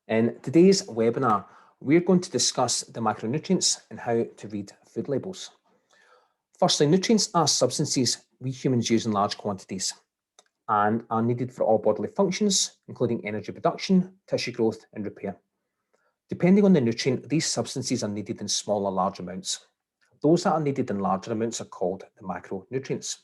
In today's webinar, we're going to discuss the macronutrients and how to read food labels. Firstly, nutrients are substances we humans use in large quantities and are needed for all bodily functions, including energy production, tissue growth, and repair. Depending on the nutrient, these substances are needed in small or large amounts. Those that are needed in larger amounts are called the macronutrients.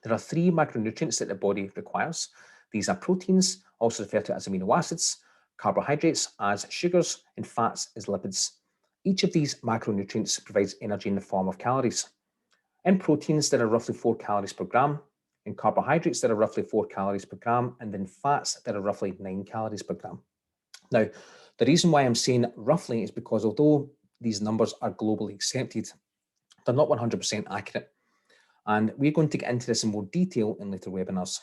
There are three macronutrients that the body requires. These are proteins, also referred to as amino acids, carbohydrates as sugars, and fats as lipids. Each of these macronutrients provides energy in the form of calories. In proteins, there are roughly 4 calories per gram. In carbohydrates, there are roughly 4 calories per gram. And in fats, there are roughly 9 calories per gram. Now, the reason why I'm saying roughly is because although these numbers are globally accepted, they're not 100% accurate. And we're going to get into this in more detail in later webinars.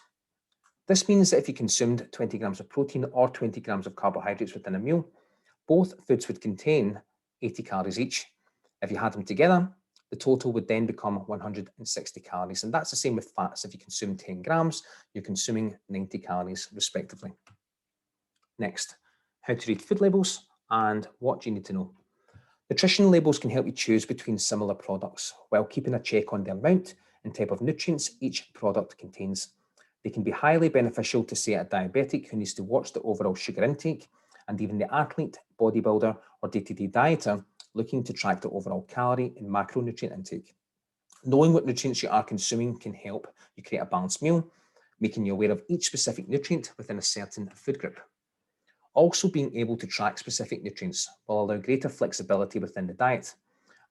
This means that if you consumed 20 grams of protein or 20 grams of carbohydrates within a meal, both foods would contain 80 calories each. If you had them together, the total would then become 160 calories. And that's the same with fats. If you consume 10 grams, you're consuming 90 calories respectively. Next, how to read food labels and what do you need to know? Nutrition labels can help you choose between similar products while keeping a check on the amount and type of nutrients each product contains. They can be highly beneficial to, say, a diabetic who needs to watch the overall sugar intake, and even the athlete, bodybuilder, or day-to-day dieter looking to track the overall calorie and macronutrient intake. Knowing what nutrients you are consuming can help you create a balanced meal, making you aware of each specific nutrient within a certain food group. Also, being able to track specific nutrients will allow greater flexibility within the diet,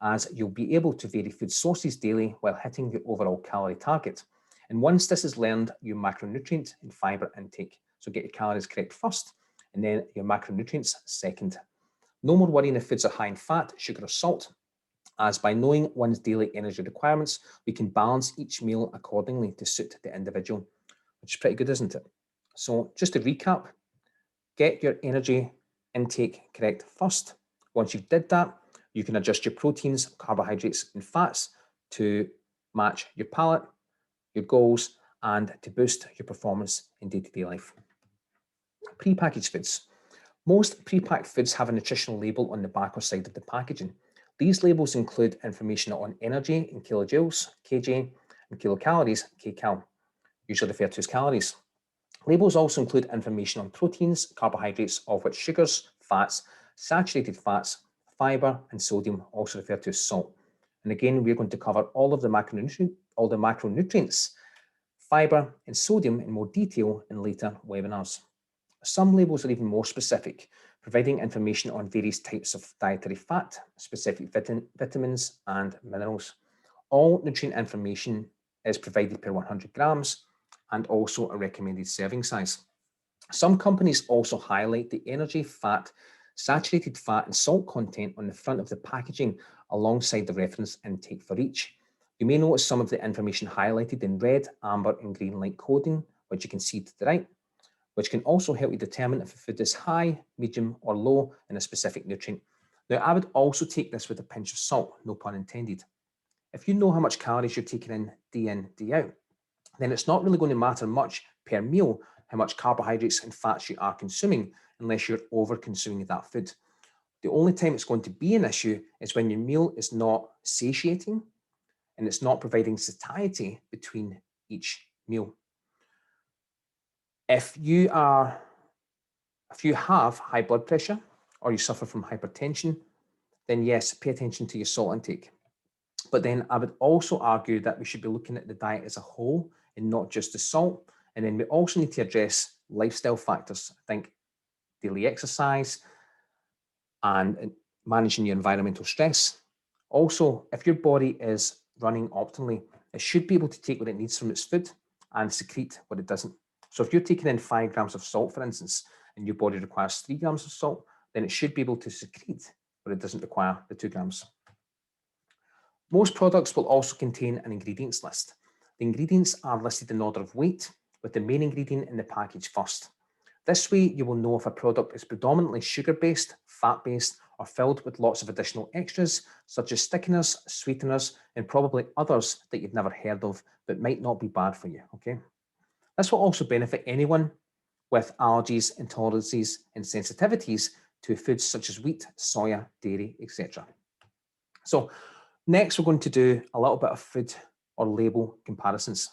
as you'll be able to vary food sources daily while hitting your overall calorie target. And once this is learned, your macronutrient and fiber intake. So get your calories correct first, and then your macronutrients second. No more worrying if foods are high in fat, sugar, or salt, as by knowing one's daily energy requirements, we can balance each meal accordingly to suit the individual, which is pretty good, isn't it? So just to recap, get your energy intake correct first. Once you've did that, you can adjust your proteins, carbohydrates, and fats to match your palate, your goals, and to boost your performance in day-to-day life. Pre-packaged foods. Most pre-packed foods have a nutritional label on the back or side of the packaging. These labels include information on energy in kilojoules, kJ, and kilocalories, kcal, usually referred to as calories. Labels also include information on proteins, carbohydrates, of which sugars, fats, saturated fats, fiber, and sodium, also referred to as salt. And again, we're going to cover all the macronutrients, fiber, and sodium in more detail in later webinars. Some labels are even more specific, providing information on various types of dietary fat, specific vitamins, and minerals. All nutrient information is provided per 100 grams and also a recommended serving size. Some companies also highlight the energy, fat, saturated fat, and salt content on the front of the packaging alongside the reference intake for each. You may notice some of the information highlighted in red, amber, and green light coding, which you can see to the right, which can also help you determine if a food is high, medium, or low in a specific nutrient. Now, I would also take this with a pinch of salt, no pun intended. If you know how much calories you're taking in, day out, then it's not really going to matter much per meal how much carbohydrates and fats you are consuming unless you're over consuming that food. The only time it's going to be an issue is when your meal is not satiating and it's not providing satiety between each meal. If you have high blood pressure or you suffer from hypertension, then yes, pay attention to your salt intake. But then I would also argue that we should be looking at the diet as a whole and not just the salt. And then we also need to address lifestyle factors. I think daily exercise and managing your environmental stress. Also, if your body is running optimally, it should be able to take what it needs from its food and secrete what it doesn't. So if you're taking in 5 grams of salt, for instance, and your body requires 3 grams of salt, then it should be able to secrete what it doesn't require, the 2 grams. Most products will also contain an ingredients list. The ingredients are listed in order of weight, with the main ingredient in the package first. This way, you will know if a product is predominantly sugar-based, fat-based, or filled with lots of additional extras, such as thickeners, sweeteners, and probably others that you've never heard of, but might not be bad for you, okay? This will also benefit anyone with allergies, intolerances, and sensitivities to foods such as wheat, soya, dairy, etc. So next, we're going to do a little bit of food or label comparisons.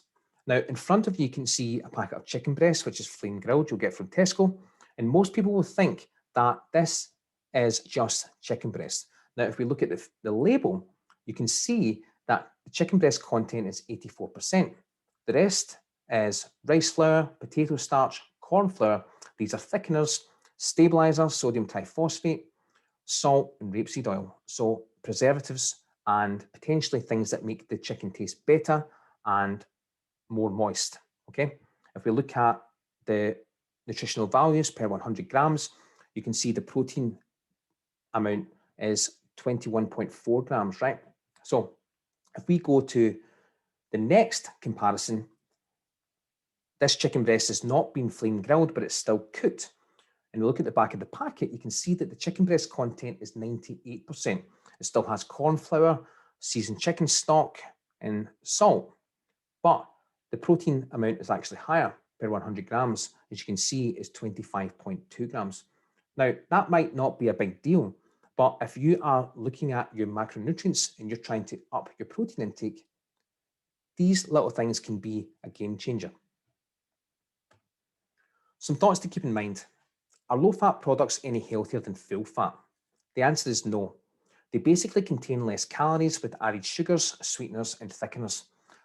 Now, in front of you, you can see a packet of chicken breast, which is flame grilled, you'll get from Tesco. And most people will think that this is just chicken breast. Now, if we look at the label, you can see that the chicken breast content is 84%. The rest is rice flour, potato starch, corn flour. These are thickeners, stabilizers, sodium triphosphate, salt, and rapeseed oil. So preservatives and potentially things that make the chicken taste better and more moist. Okay. If we look at the nutritional values per 100 grams, you can see the protein amount is 21.4 grams, right? So if we go to the next comparison, this chicken breast has not been flame grilled, but it's still cooked. And you look at the back of the packet, you can see that the chicken breast content is 98%. It still has corn flour, seasoned chicken stock, and salt. But the protein amount is actually higher per 100 grams. As you can see, is 25.2 grams. Now, that might not be a big deal, but if you are looking at your macronutrients and you're trying to up your protein intake, these little things can be a game changer. Some thoughts to keep in mind. Are low-fat products any healthier than full-fat? The answer is no. They basically contain less calories with added sugars, sweeteners, and thickeners.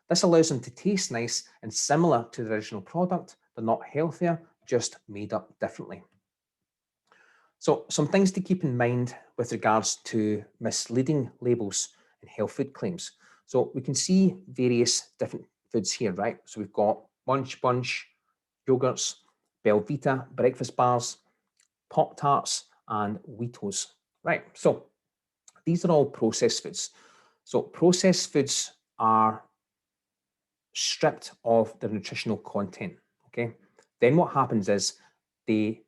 This allows them to taste nice and similar to the original product. They're not healthier, just made up differently. So some things to keep in mind with regards to misleading labels and health food claims. So we can see various different foods here, right? So we've got Munch Bunch, yogurts, Belvita, breakfast bars, Pop-Tarts, and Wheatos. Right, so these are all processed foods. So processed foods are stripped of their nutritional content, okay? Then what happens is they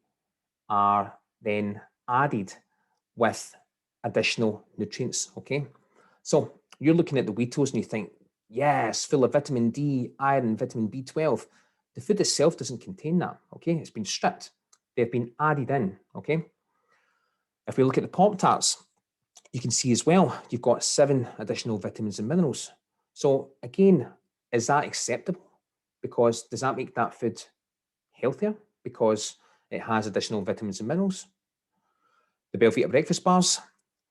are then added with additional nutrients, okay? So you're looking at the Wheatos and you think, yes, full of vitamin D, iron, vitamin B12. The food itself doesn't contain that, okay? It's been stripped. They've been added in, okay? If we look at the Pop-Tarts, you can see as well, you've got 7 additional vitamins and minerals. So again, is that acceptable? Because does that make that food healthier? Because it has additional vitamins and minerals. The Belvita breakfast bars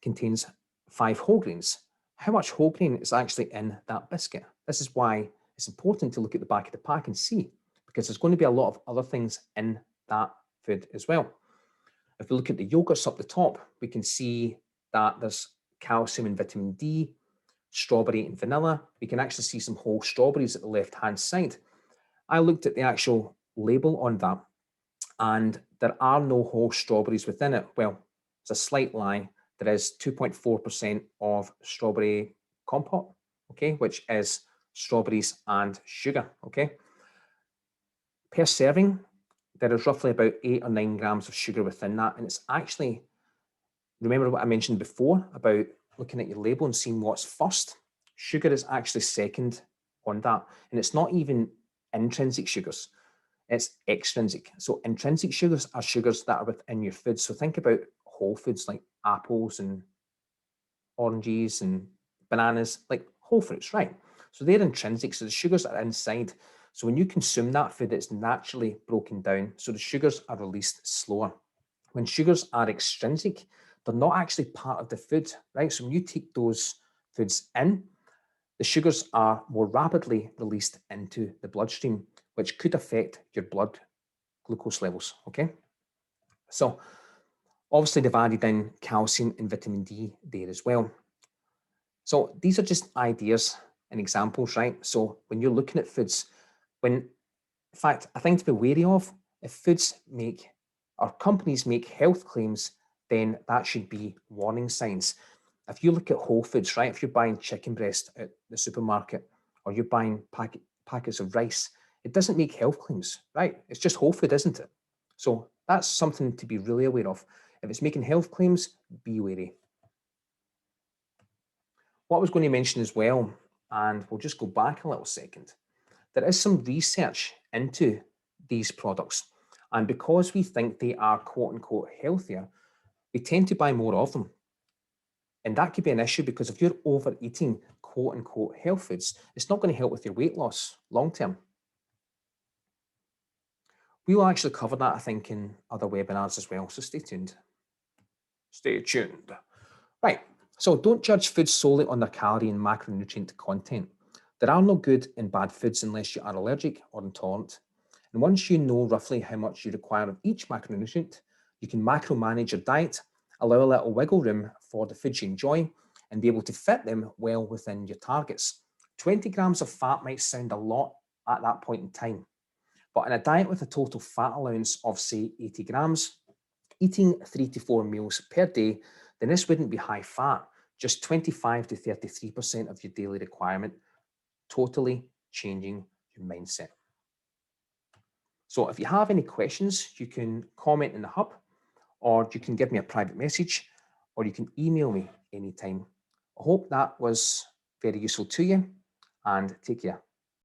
contains 5 whole grains. How much whole grain is actually in that biscuit? This is why it's important to look at the back of the pack and see, because there's going to be a lot of other things in that food as well. If we look at the yogurts up the top, we can see that there's calcium and vitamin D, strawberry and vanilla. We can actually see some whole strawberries at the left-hand side. I looked at the actual label on that, and there are no whole strawberries within it. Well, it's a slight lie. There is 2.4% of strawberry compote, okay, which is strawberries and sugar, okay. Per serving, there is roughly about 8 or 9 grams of sugar within that. And it's actually, remember what I mentioned before about looking at your label and seeing what's first? Sugar is actually second on that. And it's not even intrinsic sugars, it's extrinsic. So intrinsic sugars are sugars that are within your food. So think about whole foods like apples and oranges and bananas, like whole fruits, right? So they're intrinsic. So the sugars are inside. So when you consume that food, it's naturally broken down. So the sugars are released slower. When sugars are extrinsic, they're not actually part of the food, right? So when you take those foods in, the sugars are more rapidly released into the bloodstream, which could affect your blood glucose levels, okay? So obviously they've added in calcium and vitamin D there as well. So these are just ideas and examples, right? So when you're looking at foods, in fact, a thing to be wary of, if foods make or companies make health claims, then that should be warning signs. If you look at whole foods, right? If you're buying chicken breast at the supermarket or you're buying packets of rice, it doesn't make health claims, right? It's just whole food, isn't it? So that's something to be really aware of. If it's making health claims, be wary. What I was going to mention as well, and we'll just go back a little second, there is some research into these products. And because we think they are quote unquote healthier, we tend to buy more of them. And that could be an issue because if you're overeating quote unquote health foods, it's not going to help with your weight loss long term. We will actually cover that, I think, in other webinars as well. So stay tuned. Stay tuned. Right. So don't judge foods solely on their calorie and macronutrient content. There are no good and bad foods unless you are allergic or intolerant. And once you know roughly how much you require of each macronutrient, you can macro manage your diet, allow a little wiggle room for the foods you enjoy, and be able to fit them well within your targets. 20 grams of fat might sound a lot at that point in time, but in a diet with a total fat allowance of, say, 80 grams, eating 3 to 4 meals per day, then this wouldn't be high fat, just 25 to 33% of your daily requirement, totally changing your mindset. So if you have any questions, you can comment in the hub, or you can give me a private message, or you can email me anytime. I hope that was very useful to you, and take care.